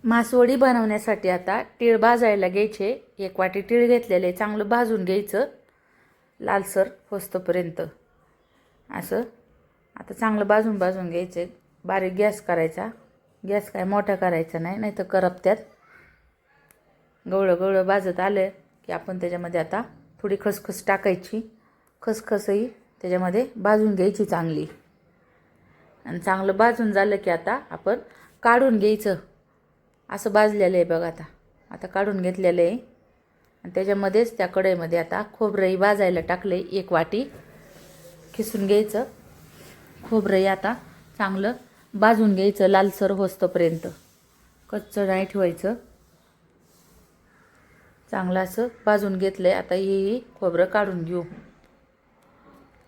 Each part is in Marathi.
मासवडी बनवण्यासाठी आता तीळ भाजायला घ्यायचे. 1 वाटी तीळ घेतलेले, चांगलं भाजून घ्यायचं लालसर होस्तपर्यंत. असं आता चांगलं भाजून घ्यायचं. बारीक गॅस करायचा. गॅस काय मोठा करायचा नाही, नाहीतर करपत्यात. गवळं भाजत आलं की आपण त्याच्यामध्ये आता थोडी खसखस टाकायची. खसखसही त्याच्यामध्ये भाजून घ्यायची चांगली. आणि चांगलं भाजून झालं की आता आपण काढून घ्यायचं. असं भाजलेलं आहे बघा. आता काढून घेतलेलं आहे. आणि त्याच्यामध्येच त्या कढईमध्ये आता खोबरंही भाजायला टाकले. 1 वाटी खिसून घ्यायचं. खोबरंही आता चांगलं भाजून घ्यायचं लालसर होस्तपर्यंत. कच्चं नाही ठेवायचं. चांगलं असं भाजून घेतलंय. आता ही खोबरं काढून घेऊ.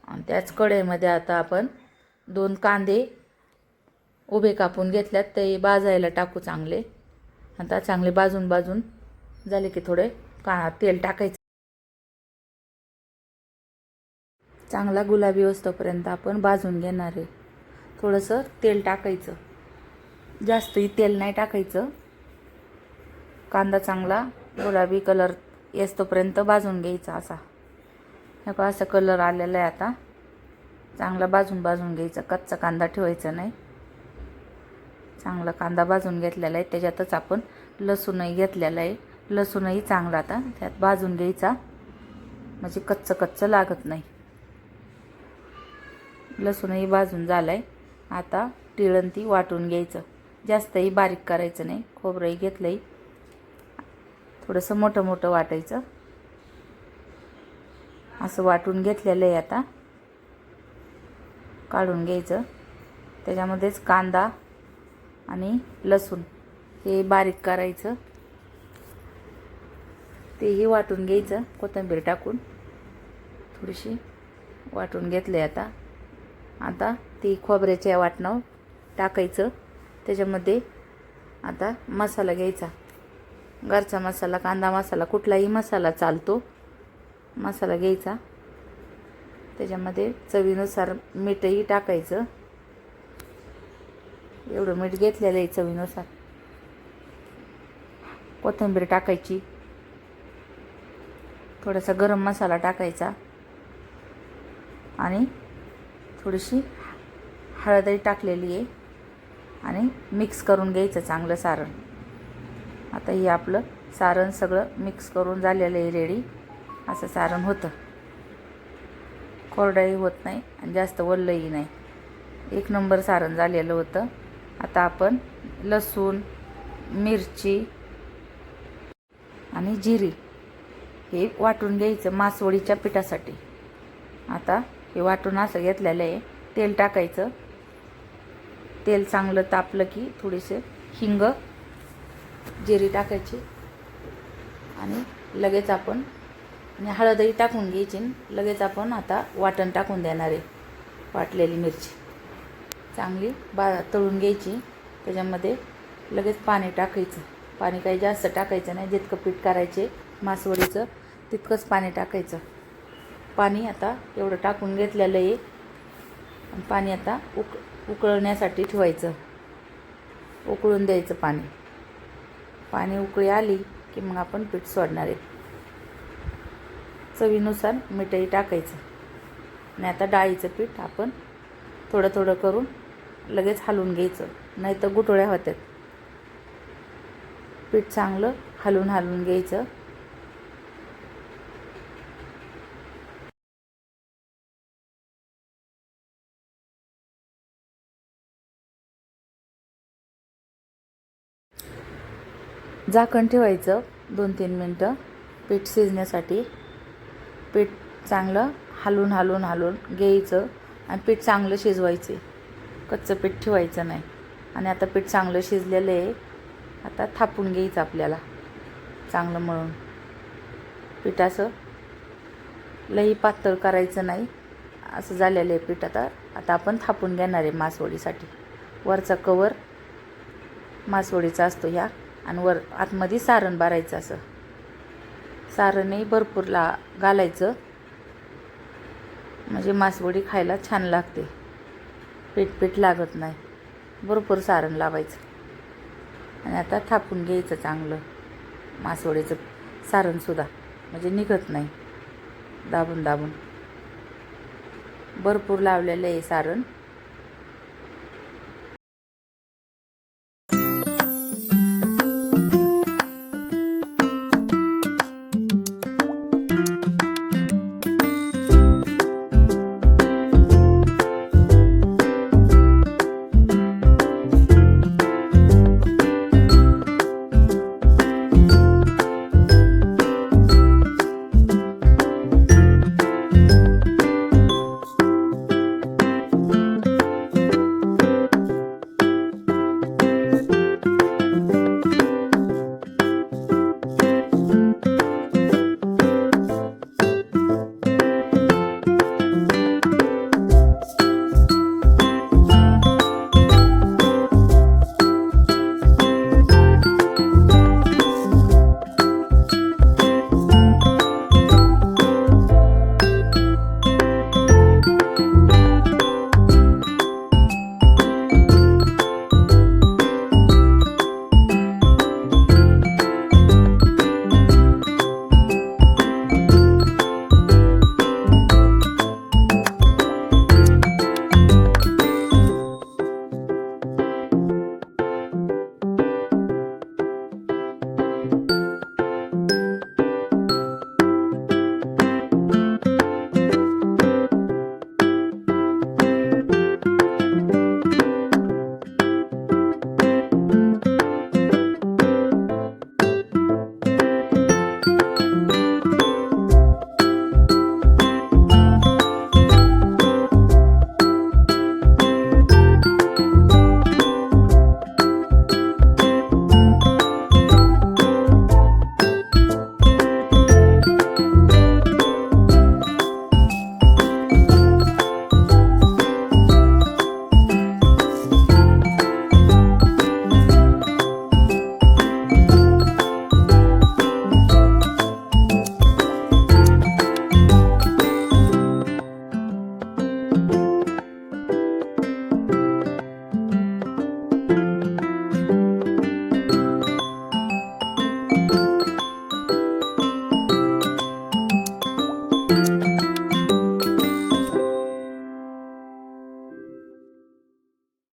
आणि त्याच कढईमध्ये आता आपण 2 कांदे उभे कापून घेतल्यात, ते भाजायला टाकू चांगले. आता चांगले भाजून झाले की थोडे तेल टाकायचं. चांगला गुलाबी होस्तपर्यंत आपण भाजून घेणार आहे. थोडंसं तेल टाकायचं. जास्तही तेल नाही टाकायचं. कांदा चांगला गुलाबी कलर येतोपर्यंत भाजून घ्यायचा. असा कलर आलेला आहे. आता चांगला भाजून घ्यायचा. कच्चा कांदा ठेवायचा नाही. चांगला कांदा भाजून घेतलेला आहे. त्याच्यातच आपण लसूणही घेतलेला आहे. लसूणही चांगला आता त्यात भाजून घ्यायचा, म्हणजे कच्चं लागत नाही. लसूणही भाजून झालाय. आता तिळंती वाटून घ्यायचं. जास्तही बारीक करायचं नाही. खोबरंही घेतलंय, थोडंसं मोठं वाटायचं. असं वाटून घेतलेलं आहे. आता काढून घ्यायचं. त्याच्यामध्येच कांदा आणि लसूण हे बारीक करायचं. तेही वाटून घ्यायचं. कोथिंबीर टाकून थोडीशी वाटून घेतले. आता ती खोबऱ्याच्या वाटणं टाकायचं. त्याच्यामध्ये आता मसाला घ्यायचा. घरचा मसाला, कांदा मसाला, कुठलाही मसाला चालतो. मसाला घ्यायचा. त्याच्यामध्ये चवीनुसार मीठही टाकायचं. एवढं मीठ घेतलेलं आहे चवीनुसार. कोथिंबीर टाकायची. थोडासा गरम मसाला टाकायचा. आणि थोडीशी हळदही टाकलेली आहे. आणि मिक्स करून घ्यायचं चांगलं सारण. आता हे आपलं सारण सगळं मिक्स करून झालेलं आहे रेडी. असं सारण होतं. कोरडंही होत नाही आणि जास्त ओलंही नाही. 1 नंबर सारण झालेलं होतं. आता आपण लसूण, मिरची आणि जिरी हे वाटून घ्यायचं मासवडीच्या पिठासाठी. आता हे वाटून असं घेतलेलं आहे. तेल टाकायचं. तेल चांगलं तापलं की थोडेसे हिंग, जिरी टाकायची. आणि लगेच आपण हळदही टाकून घ्यायची. लगेच आपण आता वाटण टाकून देणार आहे. वाटलेली मिरची चांगली तळून घ्यायची. त्याच्यामध्ये लगेच पाणी टाकायचं. पाणी काही जास्त टाकायचं नाही. जितकं पीठ करायचे मासवडीचं तितकंच पाणी टाकायचं. पाणी आता एवढं टाकून घेतलेलं आहे. आणि पाणी आता उकळण्यासाठी ठेवायचं. उकळून द्यायचं पाणी. पाणी उकळी आली की मग आपण पीठ सोडणार आहे. चवीनुसार मीठही टाकायचं. आणि आता डाळीचं पीठ आपण थोडं करून लगेच हलवून घ्यायचं, नाही तर गुठळ्या होतात. पीठ चांगलं हलवून घ्यायचं. झाकण ठेवायचं 2-3 मिनटं पीठ शिजण्यासाठी. पीठ चांगलं हलवून घ्यायचं आणि पीठ चांगलं शिजवायचे. कच्चं पीठ ठेवायचं नाही. आणि आता पीठ चांगलं शिजलेलं आहे. आता थापून घ्यायचं आपल्याला चांगलं मळून. पीठ असं लई पातळ करायचं नाही. असं झालेलं आहे पीठ. आता आपण थापून घेणार आहे मासवडीसाठी. वरचा कवर मासवडीचा असतो ह्या. आणि आतमध्ये सारण भरायचं. असं सारणही भरपूर घालायचं, म्हणजे मासवडी खायला छान लागते. पीठ लागत नाही. भरपूर सारण लावायचं. आणि आता थापून घ्यायचं चांगलं मासवडीचं सारणसुद्धा, म्हणजे निघत नाही. दाबून दाबून भरपूर लावलेलं आहे सारण.